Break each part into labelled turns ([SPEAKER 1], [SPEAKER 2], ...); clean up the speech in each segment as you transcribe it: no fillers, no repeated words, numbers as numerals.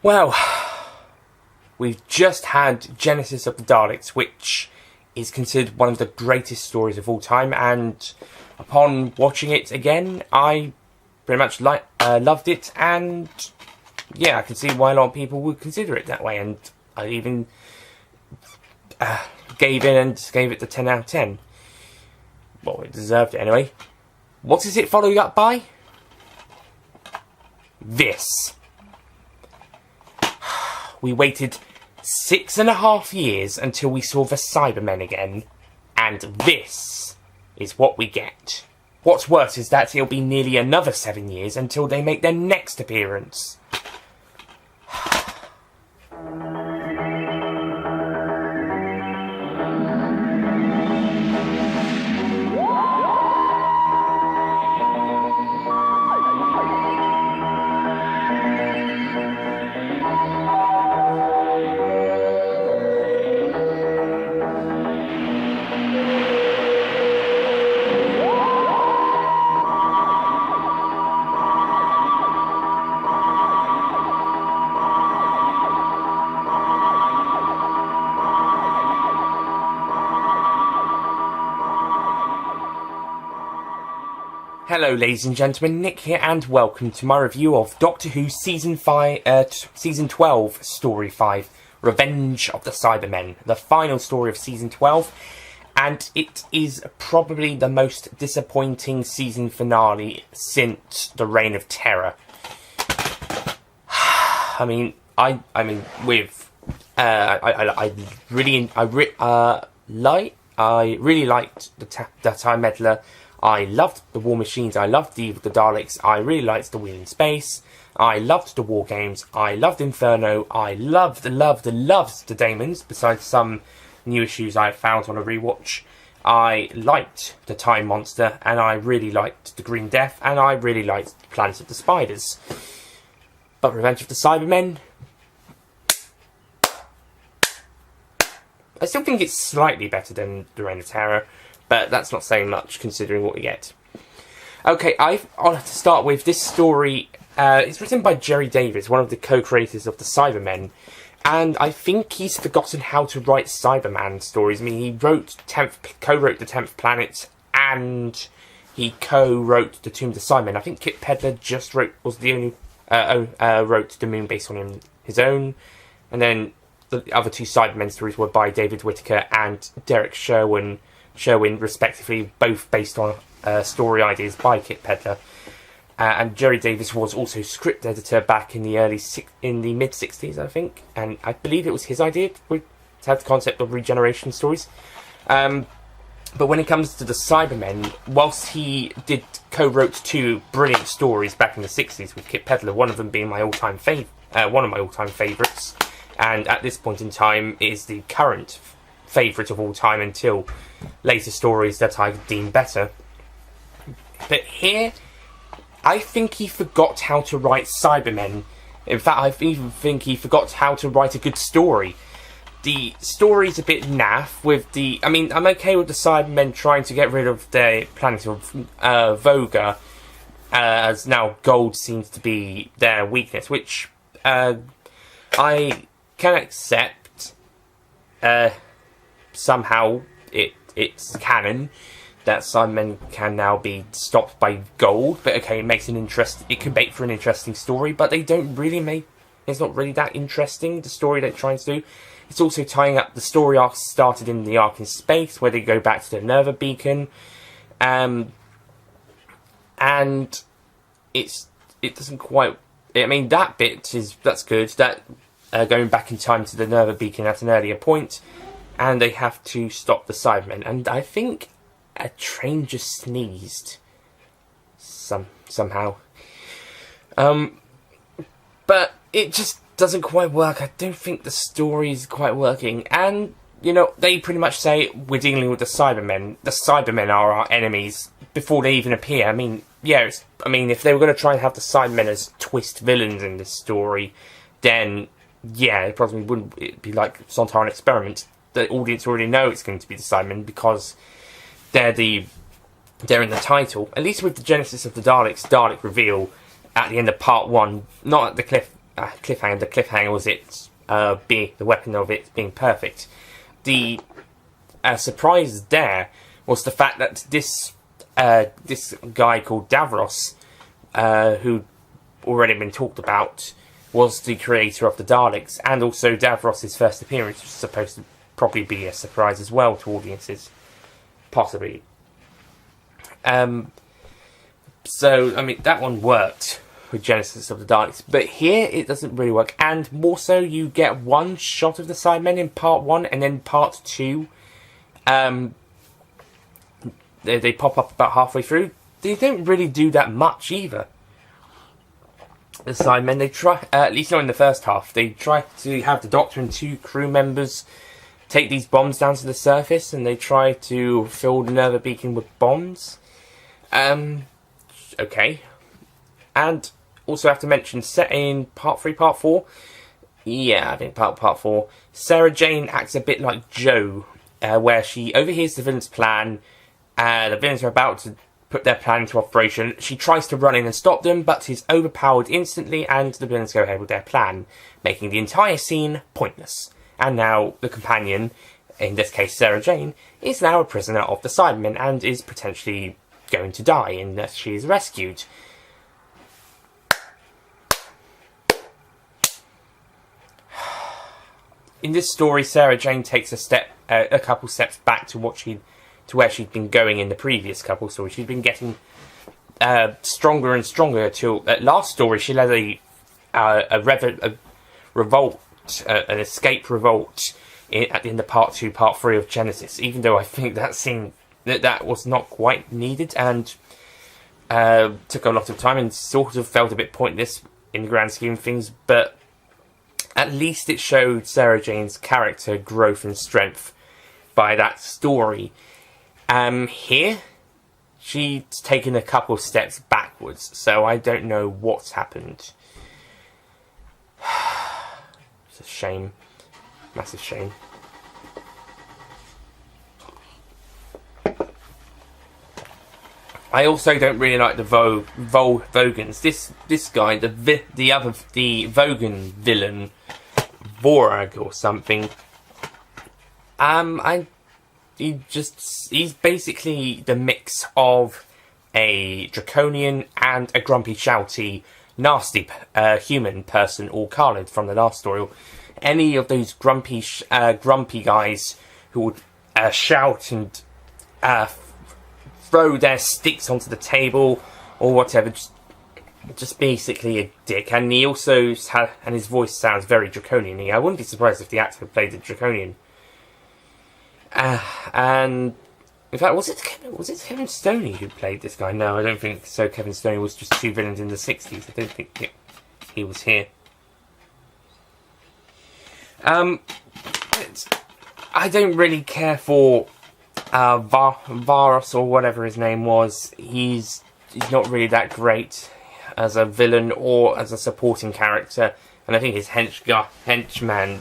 [SPEAKER 1] Well, we've just had Genesis of the Daleks, which is considered one of the greatest stories of all time, and upon watching it again, I pretty much loved it, and yeah, I can see why a lot of people would consider it that way, and I even gave it the 10 out of 10. Well, it deserved it anyway. What is it following up by? This. We waited 6.5 years until we saw the Cybermen again, and this is what we get. What's worse is that it'll be nearly another 7 years until they make their next appearance. Hello ladies and gentlemen, Nick here and welcome to my review of Doctor Who Season 12, Story 5, Revenge of the Cybermen, the final story of Season 12, and it is probably the most disappointing season finale since the Reign of Terror. I really liked the Time Meddler. I loved the War Machines, I loved the Daleks, I really liked the Wheel in Space, I loved the War Games, I loved Inferno, I loved the Daemons, besides some new issues I found on a rewatch. I liked the Time Monster, and I really liked the Green Death, and I really liked Planet of the Spiders. But Revenge of the Cybermen, I still think it's slightly better than the Reign of Terror, but that's not saying much considering what we get. Okay, I'll have to start with this story. It's written by Gerry Davis, one of the co-creators of the Cybermen, and I think he's forgotten how to write Cyberman stories. I mean, he co-wrote the 10th Planet, and he co-wrote The Tomb of the Cybermen. I think Kit Pedler just wrote The Moon based on his own, and then the other two Cybermen stories were by David Whittaker and Derek Sherwin, respectively, both based on story ideas by Kit Pedler. And Gerry Davis was also script editor back in the mid-60s, I think, and I believe it was his idea to have the concept of regeneration stories. But when it comes to the Cybermen, whilst he co-wrote two brilliant stories back in the 60s with Kit Pedler, one of them being one of my all-time favourites, and at this point in time is the current favourite of all time until later stories that I deem better. But here, I think he forgot how to write Cybermen. In fact, I even think he forgot how to write a good story. The story's a bit naff with I'm okay with the Cybermen trying to get rid of their planet of Voga, as now gold seems to be their weakness, which I can accept. Somehow it's canon that Cybermen can now be stopped by gold, but okay, it can make for an interesting story, but it's not really that interesting, the story they're trying to do. It's also tying up the story arc started in the arc in space, where they go back to the Nerva beacon, and it doesn't quite, that's good, that going back in time to the Nerva beacon at an earlier point, and they have to stop the Cybermen. And I think a train just sneezed. Somehow. But it just doesn't quite work. I don't think the story's quite working. And, they pretty much say, we're dealing with the Cybermen. The Cybermen are our enemies before they even appear. If they were going to try and have the Cybermen as twist villains in this story, then, yeah, it probably wouldn't. It'd be like Sontaran Experiment. The audience already know it's going to be the Cybermen because they're in the title. At least with the Genesis of the Daleks Dalek reveal at the end of part 1, not at the cliffhanger. The cliffhanger was the weapon of it being perfect. The surprise there was the fact that this guy called Davros, who already been talked about, was the creator of the Daleks, and also Davros' first appearance was supposed to probably be a surprise as well to audiences, possibly. So, I mean, that one worked with Genesis of the Daleks, but here it doesn't really work, and more so, you get one shot of the Cybermen in part 1, and then part 2, they pop up about halfway through. They don't really do that much either. The Cybermen, they try, at least not in the first half, they try to have the Doctor and 2 crew members take these bombs down to the surface, and they try to fill the Nerva beacon with bombs. Okay. And also have to mention, set in part 3, part 4, yeah, I think part 4, Sarah Jane acts a bit like Jo, where she overhears the villain's plan, the villains are about to put their plan into operation. She tries to run in and stop them, but is overpowered instantly, and the villains go ahead with their plan, making the entire scene pointless. And now the companion, in this case Sarah Jane, is now a prisoner of the Cybermen and is potentially going to die unless she is rescued. In this story, Sarah Jane takes a couple steps back to where she'd been going in the previous couple stories. She'd been getting stronger and stronger till last story she led a revolt, an escape revolt in the part 2, part 3 of Genesis. Even though I think that scene that was not quite needed and took a lot of time and sort of felt a bit pointless in the grand scheme of things, but at least it showed Sarah Jane's character growth and strength by that story. Here, she's taken a couple of steps backwards, so I don't know what's happened. It's a shame. Massive shame. I also don't really like the Vogons. This guy, the Vogan villain, Vorag or something. He's basically the mix of a draconian and a grumpy, shouty, nasty human person, or Khalid from the last story. Any of those grumpy guys who would shout and throw their sticks onto the table or whatever, just basically a dick. And he also and his voice sounds very draconian. I wouldn't be surprised if the actor played the draconian. And in fact, was it Kevin Stoney who played this guy? No, I don't think so. Kevin Stoney was just 2 villains in the 60s. I don't think he was here. I don't really care for Varos or whatever his name was. He's not really that great as a villain or as a supporting character, and I think his henchman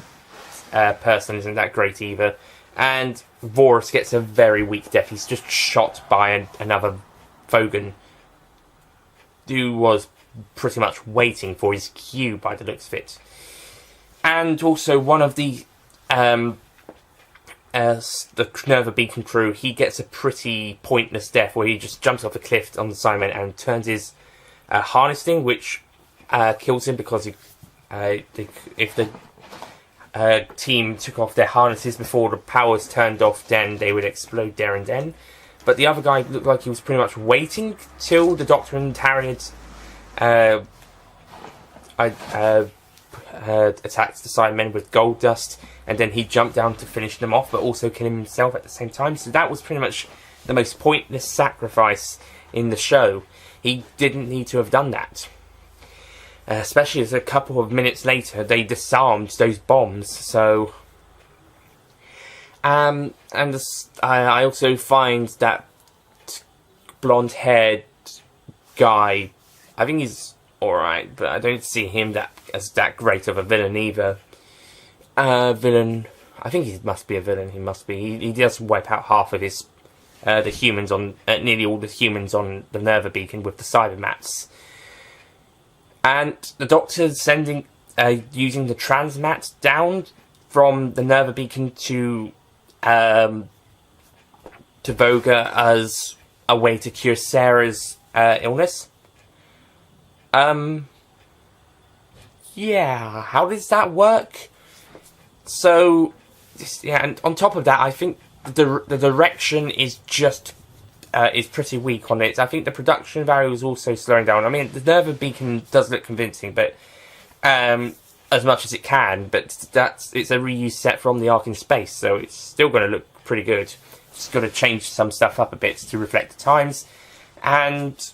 [SPEAKER 1] person isn't that great either. And Voros gets a very weak death. He's just shot by another Vogan who was pretty much waiting for his cue by the looks of it. And also one of the Nerva Beacon crew, he gets a pretty pointless death where he just jumps off the cliff on the Cybermen and turns his harness thing, which kills him because if the team took off their harnesses before the powers turned off, then they would explode there and then. But the other guy looked like he was pretty much waiting till the Doctor and Harry had attacked the Cybermen with gold dust, and then he jumped down to finish them off, but also kill himself at the same time. So that was pretty much the most pointless sacrifice in the show. He didn't need to have done that. Especially as a couple of minutes later they disarmed those bombs. So, I also find that blonde-haired guy, I think he's alright, but I don't see him as that great of a villain either. Villain, I think he must be a villain. He must be. He does wipe out half of his the humans on nearly all the humans on the Nerva Beacon with the Cybermats. And the Doctor sending using the transmat down from the Nerva beacon to Voga as a way to cure Sarah's illness. Yeah, how does that work? So, yeah, and on top of that, I think the direction is just is pretty weak on it. I think the production value is also slowing down. I mean, the Nerva beacon does look convincing, but as much as it can. But it's a reused set from the Ark in Space, so it's still going to look pretty good. Just got to change some stuff up a bit to reflect the times, and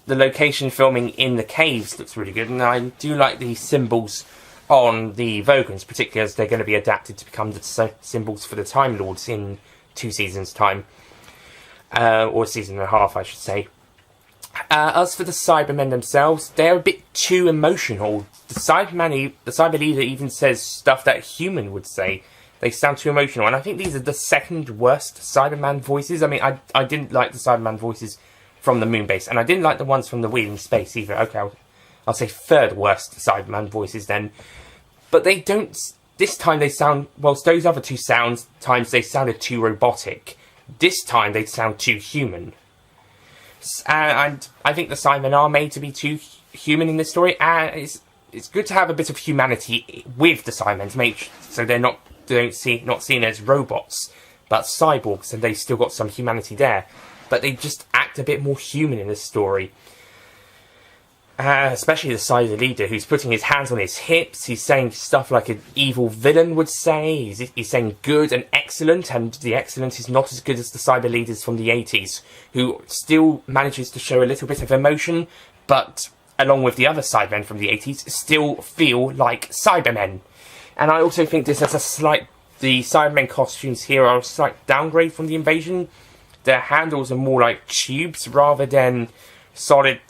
[SPEAKER 1] the location filming in the caves looks really good. And I do like the symbols on the Vogons, particularly as they're going to be adapted to become the symbols for the Time Lords in 2 seasons' time. Or a season and a half, I should say. As for the Cybermen themselves, they're a bit too emotional. The Cyber leader even says stuff that a human would say. They sound too emotional, and I think these are the second worst Cyberman voices. I mean, I didn't like the Cyberman voices from the moon base, and I didn't like the ones from the Wheel in Space either. Okay, I'll say third worst Cyberman voices then. But they don't... This time they sound... Whilst those other two times they sounded too robotic, this time they sound too human. And I think the Cybermen are made to be too human in this story, and it's good to have a bit of humanity with the Cybermen to make so they're not seen as robots, but cyborgs, and they've still got some humanity there. But they just act a bit more human in this story. Especially the Cyber leader, who's putting his hands on his hips. He's saying stuff like an evil villain would say. He's saying good and excellent, and the excellent is not as good as the Cyber leaders from the 80s, who still manages to show a little bit of emotion, but along with the other Cybermen from the 80s, still feel like Cybermen. And I also think this has the Cybermen costumes here are a slight downgrade from the Invasion. Their handles are more like tubes rather than solid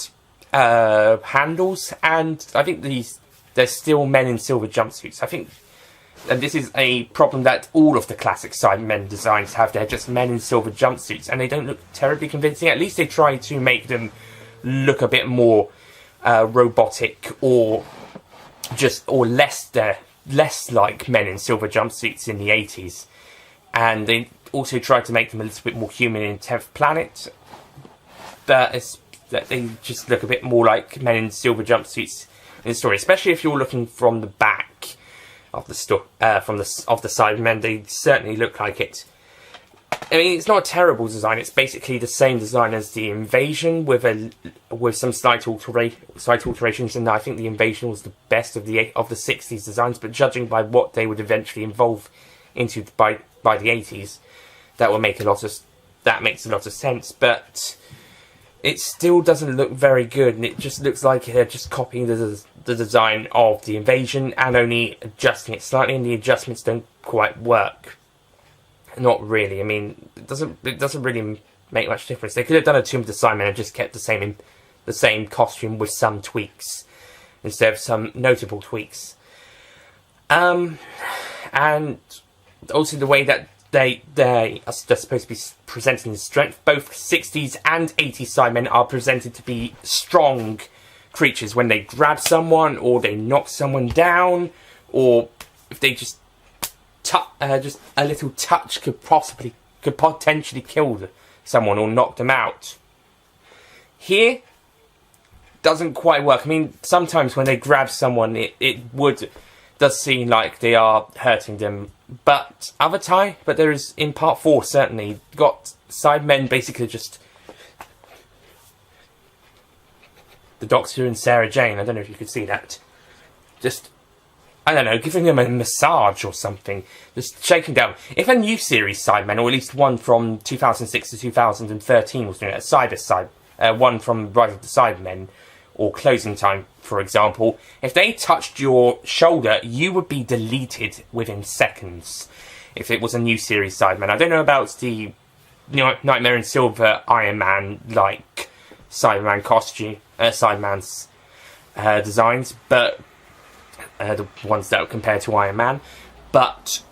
[SPEAKER 1] handles, and I think they're still men in silver jumpsuits. I think, and this is a problem that all of the classic Cybermen designs have. They're just men in silver jumpsuits, and they don't look terribly convincing. At least they try to make them look a bit more robotic, or less like men in silver jumpsuits in the 80s. And they also tried to make them a little bit more human in 10th Planet, but they just look a bit more like men in silver jumpsuits in the story, especially if you're looking from the back of the Cybermen. They certainly look like it. I mean, it's not a terrible design. It's basically the same design as the Invasion with some slight alterations. And I think the Invasion was the best of the 60s designs. But judging by what they would eventually evolve into by the 80s, that makes a lot of sense. But it still doesn't look very good, and it just looks like they're just copying the design of the Invasion and only adjusting it slightly, and the adjustments don't quite work. Not really. I mean, it doesn't really make much difference. They could have done a Tomb of the Cybermen and just kept the same costume with some tweaks instead of some notable tweaks. And also the way that they are supposed to be presented in strength. Both 60s and 80s Cybermen are presented to be strong creatures when they grab someone, or they knock someone down, or if they just a little touch could potentially kill someone or knock them out. Here, doesn't quite work. I mean, sometimes when they grab someone, it does seem like they are hurting them. But there is, in part 4 certainly, got Cybermen basically just... The Doctor and Sarah Jane, I don't know if you could see that. Just, I don't know, giving them a massage or something. Just shaking down. If a new series Cybermen, or at least one from 2006 to 2013 was doing it, one from Rise of the Cybermen, or Closing Time, for example, if they touched your shoulder, you would be deleted within seconds if it was a new series Cybermen. I don't know about the Nightmare in Silver Iron Man-like Cyberman costume, Cyberman's designs, but the ones that are compared to Iron Man, but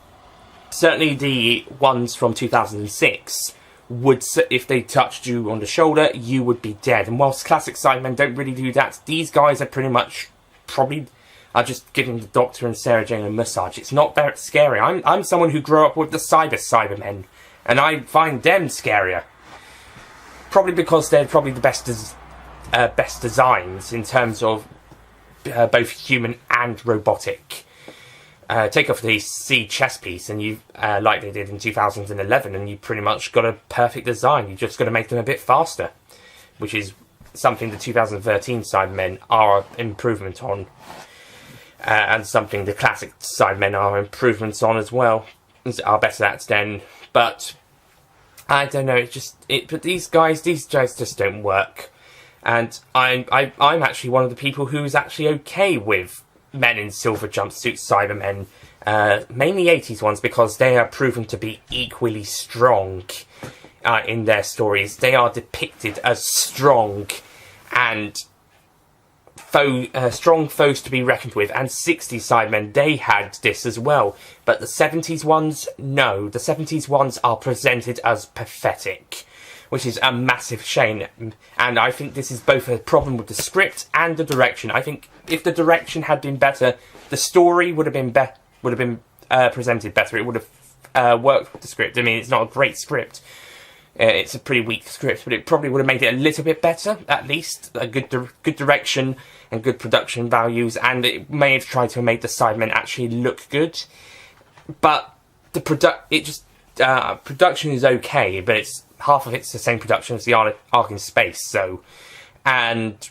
[SPEAKER 1] certainly the ones from 2006 would, if they touched you on the shoulder, you would be dead. And whilst classic Cybermen don't really do that, these guys are pretty much probably are just giving the Doctor and Sarah Jane a massage. It's not very scary. I'm someone who grew up with the Cybermen, and I find them scarier. Probably because they're probably the best designs in terms of both human and robotic. Take off the C chess piece, and you like they did in 2011, and you pretty much got a perfect design. You just got to make them a bit faster, which is something the 2013 Cybermen are improvement on. And something the classic Cybermen are improvements on as well. Are better at then. But I don't know, but these guys just don't work. And I'm actually one of the people who's actually okay with men in silver jumpsuits, Cybermen, mainly 80s ones, because they are proven to be equally strong in their stories. They are depicted as strong and strong foes to be reckoned with, and 60s Cybermen, they had this as well. But the 70s ones, no. The 70s ones are presented as pathetic, which is a massive shame. And I think this is both a problem with the script and the direction. I think if the direction had been better, the story would have been presented better. It would have worked with the script. I mean, it's not a great script. It's a pretty weak script, but it probably would have made it a little bit better, at least. A good direction and good production values, and it may have tried to make the Cybermen actually look good. But the production is okay, but it's half of it's the same production as the Ark in Space, so... And,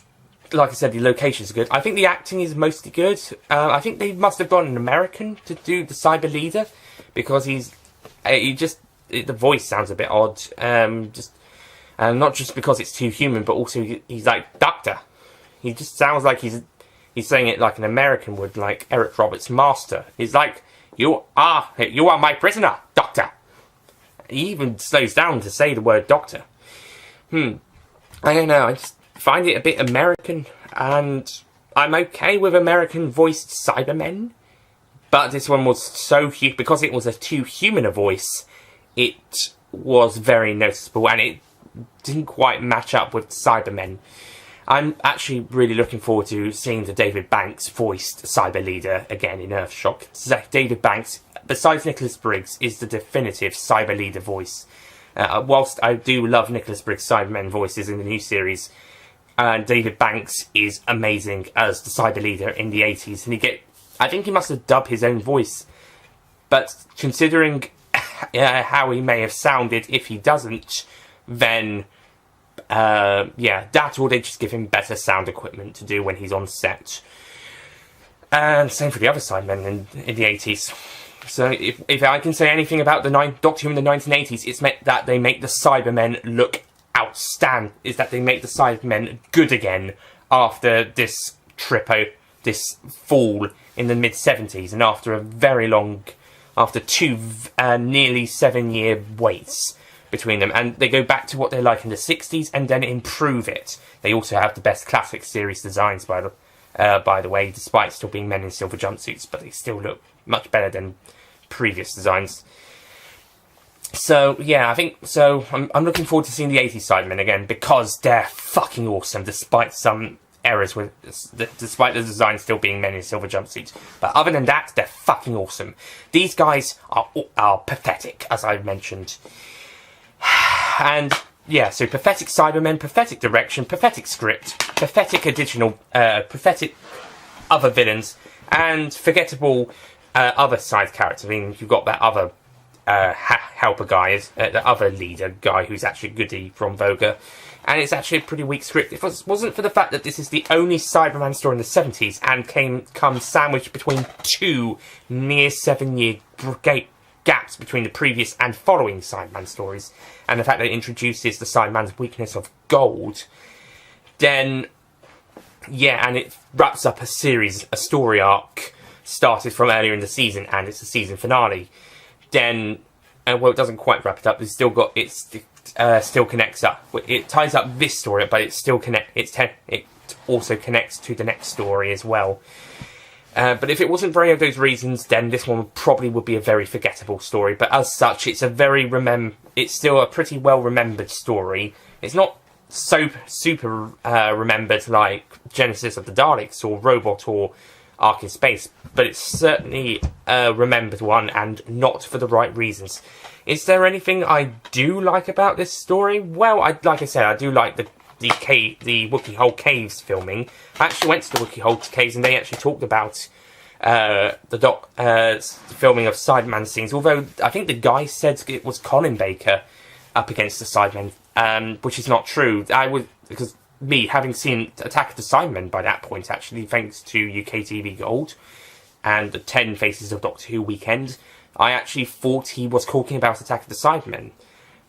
[SPEAKER 1] like I said, the locations are good. I think the acting is mostly good. I think they must have got an American to do the Cyber Leader, because the voice sounds a bit odd. Not just because it's too human, but also he's like, Doctor. He just sounds like he's saying it like an American would, like Eric Roberts' Master. He's like, you are my prisoner, Doctor. He even slows down to say the word Doctor. I don't know, I just find it a bit American, and I'm okay with American-voiced Cybermen, but this one was so huge, because it was a too human a voice, it was very noticeable, and it didn't quite match up with Cybermen. I'm actually really looking forward to seeing the David Banks voiced Cyber Leader again in Earthshock. David Banks, besides Nicholas Briggs, is the definitive Cyber Leader voice. Whilst I do love Nicholas Briggs' Cybermen voices in the new series, David Banks is amazing as the Cyber Leader in the 80s, and I think he must have dubbed his own voice. But considering how he may have sounded if he doesn't, then that, or they just give him better sound equipment to do when he's on set. And same for the other Cybermen in the 80s. So if I can say anything about the Doctor Who in the 1980s, it's that they make the Cybermen look outstanding. Is that they make the Cybermen good again after this this fall in the mid-70s, and after two nearly 7-year waits between them, and they go back to what they're like in the 60s and then improve it. They also have the best classic series designs, by the way, despite still being men in silver jumpsuits, but they still look much better than previous designs. So yeah, I think so. I'm looking forward to seeing the 80s Cybermen again, because they're fucking awesome, despite some errors despite the design still being men in silver jumpsuits. But other than that, they're fucking awesome. These guys are pathetic, as I mentioned. And yeah, so pathetic Cybermen, pathetic direction, pathetic script, pathetic pathetic other villains, and forgettable other side characters. I mean, you've got that other helper guy, the other leader guy who's actually Goody from Voga, and it's actually a pretty weak script. If it wasn't for the fact that this is the only Cyberman story in the 70s and comes sandwiched between two near 7-year gaps between the previous and following Cyberman stories, and the fact that it introduces the Cyberman's weakness of gold, then yeah, and it wraps up a story arc started from earlier in the season, and it's a season finale. Then, well, it doesn't quite wrap it up. It's still got still connects up. It ties up this story, but it still it also connects to the next story as well. But if it wasn't for any of those reasons, then this one probably would be a very forgettable story. But as such, it's it's still a pretty well remembered story. It's not so super remembered like Genesis of the Daleks or Robot or arc in space, but it's certainly a remembered one, and not for the right reasons. Is there anything I do like about this story? Well, like I said, I do like the Wookiee Hole Caves filming. I actually went to the Wookiee Hole Caves, and they actually talked about the filming of Cyberman scenes, although I think the guy said it was Colin Baker up against the Cybermen, which is not true. Because me, having seen Attack of the Cybermen by that point, actually, thanks to UK TV Gold and the 10 Faces of Doctor Who weekend, I actually thought he was talking about Attack of the Cybermen.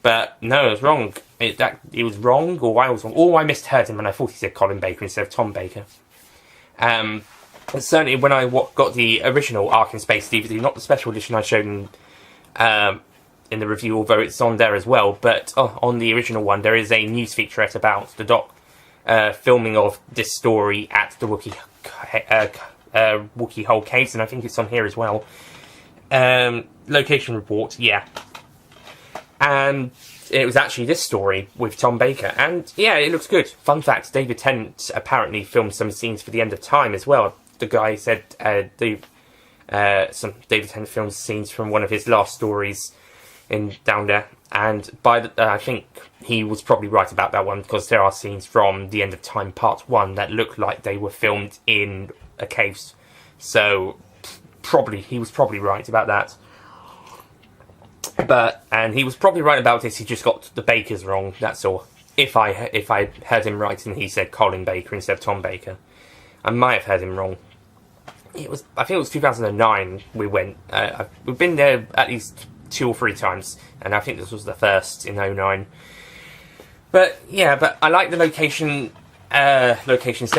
[SPEAKER 1] But no, it was wrong. It was wrong, or I was wrong. Or I misheard him and I thought he said Colin Baker instead of Tom Baker. But certainly when I got the original Ark in Space DVD, not the special edition I showed in the review, although it's on there as well, but on the original one there is a news featurette about the filming of this story at the Wookiee Hole Caves, and I think it's on here as well. Location report, yeah. And it was actually this story with Tom Baker, and yeah, it looks good. Fun fact, David Tennant apparently filmed some scenes for The End of Time as well. The guy said David Tennant filmed scenes from one of his last stories down there, and I think he was probably right about that one, because there are scenes from The End of Time Part 1 that look like they were filmed in a cave. So he was probably right about that. And he was probably right about this, he just got the Bakers wrong, that's all. If I heard him right and he said Colin Baker instead of Tom Baker, I might have heard him wrong. I think it was 2009 we went. We've been there at least 2 or 3 times, and I think this was the first in 2009. But yeah, I like the locations there.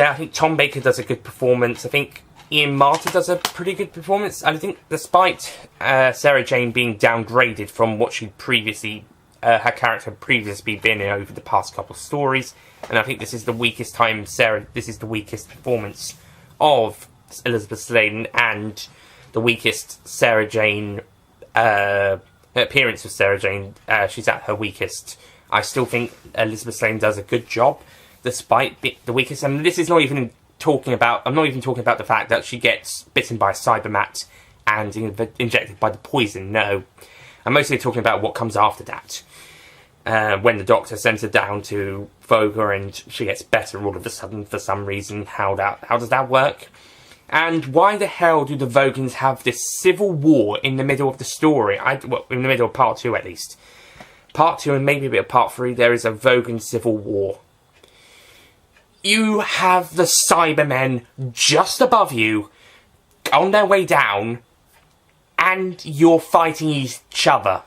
[SPEAKER 1] I think Tom Baker does a good performance. I think Ian Martin does a pretty good performance. I think despite Sarah Jane being downgraded from what she'd previously, her character had previously been in over the past couple of stories, and I think this is the weakest performance of Elizabeth Sladen, and the weakest Sarah Jane appearance of Sarah Jane. She's at her weakest. I still think Elizabeth Sladen does a good job, despite the weakest. And this is not even talking about. I'm not even talking about the fact that she gets bitten by a cybermat and injected by the poison. No, I'm mostly talking about what comes after that. When the Doctor sends her down to Voga and she gets better all of a sudden for some reason. How does that work? And why the hell do the Vogans have this civil war in the middle of the story? In the middle of Part 2 at least. Part 2 and maybe a bit of Part 3, there is a Vogan civil war. You have the Cybermen just above you, on their way down, and you're fighting each other.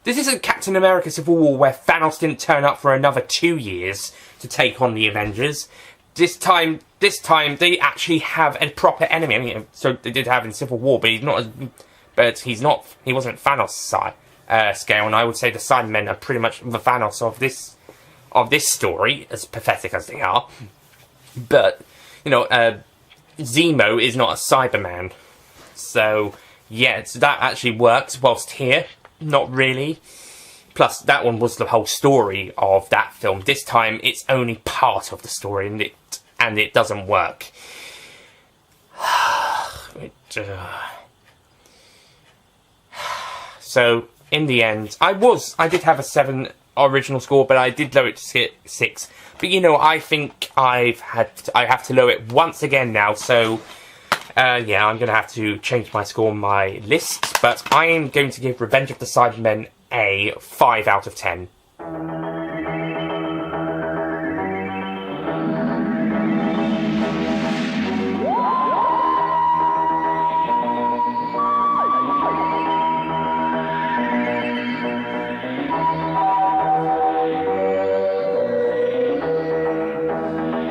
[SPEAKER 1] This isn't Captain America Civil War where Thanos didn't turn up for another 2 years to take on the Avengers. This time they actually have a proper enemy. I mean, so they did have in Civil War, but he wasn't Thanos scale, and I would say the Cybermen are pretty much the Thanos of this story, as pathetic as they are. But Zemo is not a Cyberman, so yeah, so that actually works. Whilst here, not really. Plus, that one was the whole story of that film. This time, it's only part of the story, and it doesn't work. So, in the end, I did have a 7 original score, but I did lower it to 6. But I think I have to lower it once again now. So, yeah, I'm going to have to change my score on my list. But I am going to give Revenge of the Cybermen a 5 out of 10.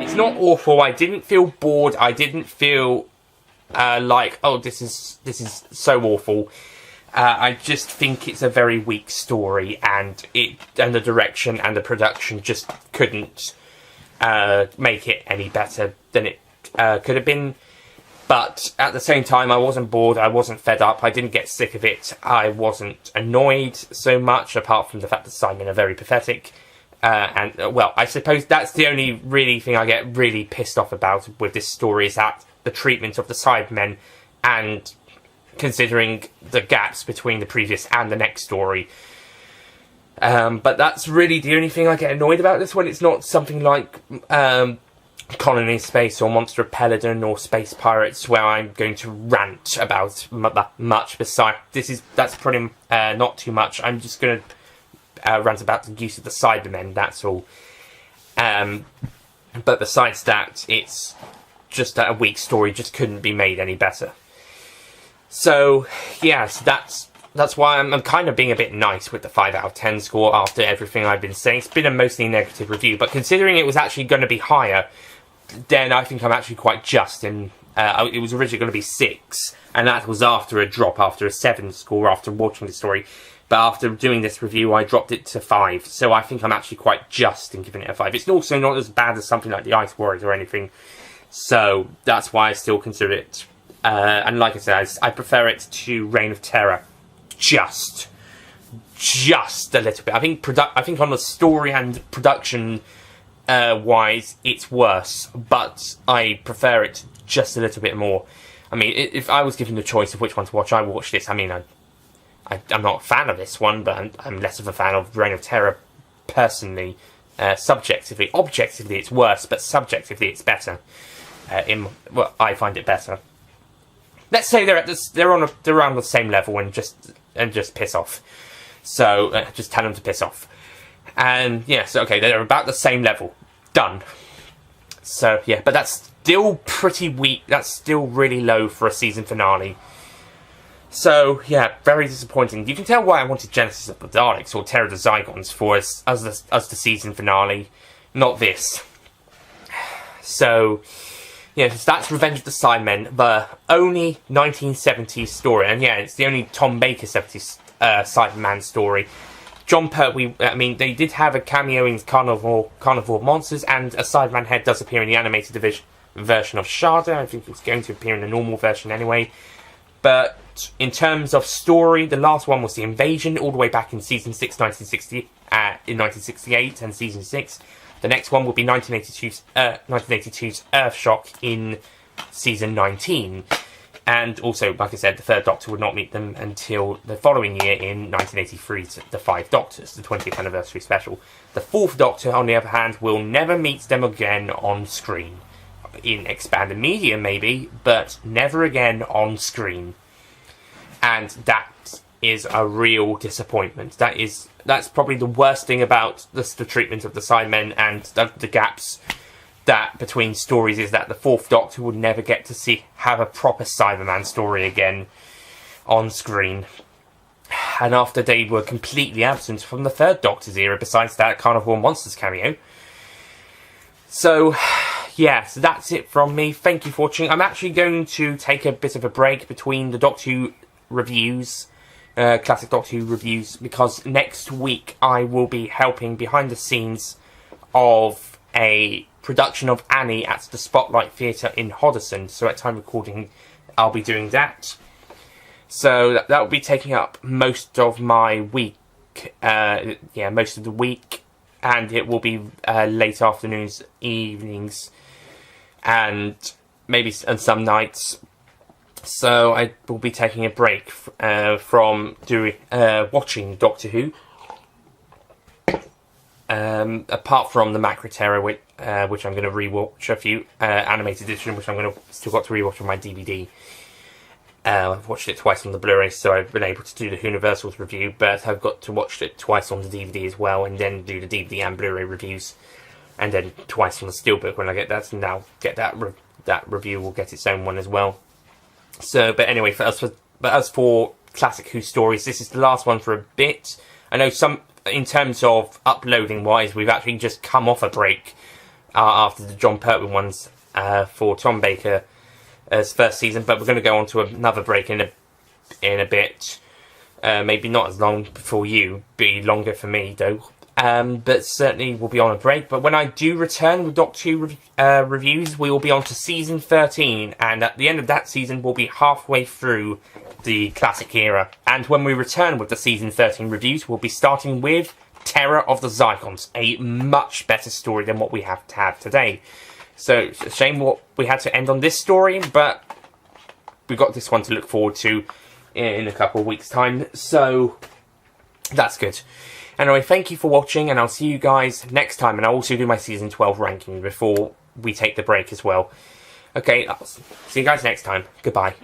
[SPEAKER 1] It's not awful. I didn't feel bored. I didn't feel like, oh, this is so awful. I just think it's a very weak story, and the direction and the production just couldn't make it any better than it could have been. But at the same time, I wasn't bored, I wasn't fed up, I didn't get sick of it, I wasn't annoyed so much, apart from the fact that Cybermen are very pathetic. Well, I suppose that's the only really thing I get really pissed off about with this story, is that the treatment of the Cybermen, and considering the gaps between the previous and the next story. But that's really the only thing I get annoyed about this one. It's not something like Colony in Space or Monster of Peladon or Space Pirates, where I'm going to rant about much. Besides, that's pretty not too much. I'm just going to rant about the use of the Cybermen, that's all. But besides that, it's just a weak story, just couldn't be made any better. So, yes, that's why I'm kind of being a bit nice with the 5 out of 10 score after everything I've been saying. It's been a mostly negative review, but considering it was actually going to be higher, then I think I'm actually quite just. And it was originally going to be 6, and that was after a drop, after a 7 score after watching the story. But after doing this review, I dropped it to 5, so I think I'm actually quite just in giving it a 5. It's also not as bad as something like the Ice Warriors or anything, so that's why I still consider it. And like I said, I prefer it to Reign of Terror. Just a little bit. I think on the story and production wise, it's worse, but I prefer it just a little bit more. I mean, if I was given the choice of which one to watch, I would watch this. I mean, I'm not a fan of this one, but I'm less of a fan of Reign of Terror personally. Subjectively, objectively, it's worse, but subjectively, it's better. Well, I find it better. Let's say they're on the same level and just piss off. So just tell them to piss off. And yes, okay, they're about the same level. Done. So yeah, but that's still pretty weak. That's still really low for a season finale. So yeah, very disappointing. You can tell why I wanted Genesis of the Daleks or Terror of the Zygons for as the season finale, not this. So yeah, that's Revenge of the Cybermen, the only 1970s story, and yeah, it's the only Tom Baker 70s Cyberman story. John Pertwee, I mean, they did have a cameo in Carnival of Monsters, and a Cyberman head does appear in the animated version of Sharda. I think it's going to appear in the normal version anyway. But in terms of story, the last one was The Invasion, all the way back in Season 6, in 1968, and Season 6. The next one will be 1982's Earthshock in Season 19. And also, like I said, the Third Doctor would not meet them until the following year in 1983's The Five Doctors, the 20th anniversary special. The Fourth Doctor, on the other hand, will never meet them again on screen. In expanded media, maybe, but never again on screen. And that is a real disappointment. That's probably the worst thing about the treatment of the Cybermen and the gaps that between stories, is that the Fourth Doctor would never get to have a proper Cyberman story again on screen. And after they were completely absent from the Third Doctor's era, besides that Carnival Monsters cameo. So, yeah, so that's it from me. Thank you for watching. I'm actually going to take a bit of a break between the Doctor Who reviews, classic Doctor Who reviews, because next week I will be helping behind the scenes of a production of Annie at the Spotlight Theatre in Hoddesdon. So at time recording, I'll be doing that. So that will be taking up most of my week. Most of the week, and it will be late afternoons, evenings, and maybe some nights. So I will be taking a break from watching Doctor Who. Apart from the Macra Terror, which I'm going to rewatch, a few animated edition, which I'm going to still got to rewatch on my DVD. I've watched it twice on the Blu-ray, so I've been able to do the Universals review, but I've got to watch it twice on the DVD as well, and then do the DVD and Blu-ray reviews, and then twice on the Steelbook when I get that. And now that review will get its own one as well. So, but anyway, as for classic Who stories, this is the last one for a bit. I know in terms of uploading wise, we've actually just come off a break after the John Pertwee ones for Tom Baker's first season, but we're going to go on to another break in a bit. Maybe not as long for you, be longer for me though. But certainly we'll be on a break. But when I do return with Doctor Who reviews, we will be on to season 13, and at the end of that season, we'll be halfway through the classic era. And when we return with the season 13 reviews, we'll be starting with Terror of the Zygons, a much better story than what we have to have today. So it's a shame what we had to end on this story, but we've got this one to look forward to in a couple of weeks' time, so that's good. Anyway, thank you for watching, and I'll see you guys next time, and I'll also do my Season 12 ranking before we take the break as well. Okay, I'll see you guys next time. Goodbye.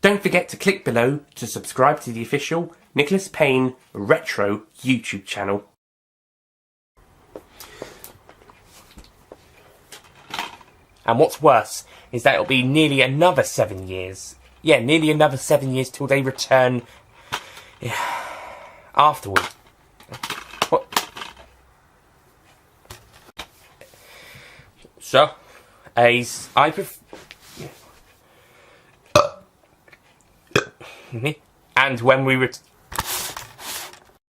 [SPEAKER 1] Don't forget to click below to subscribe to the official Nicholas Payne Retro YouTube channel. And what's worse is that it'll be nearly another 7 years. Yeah, nearly another 7 years till they return afterward. What? So, I prefer... And when we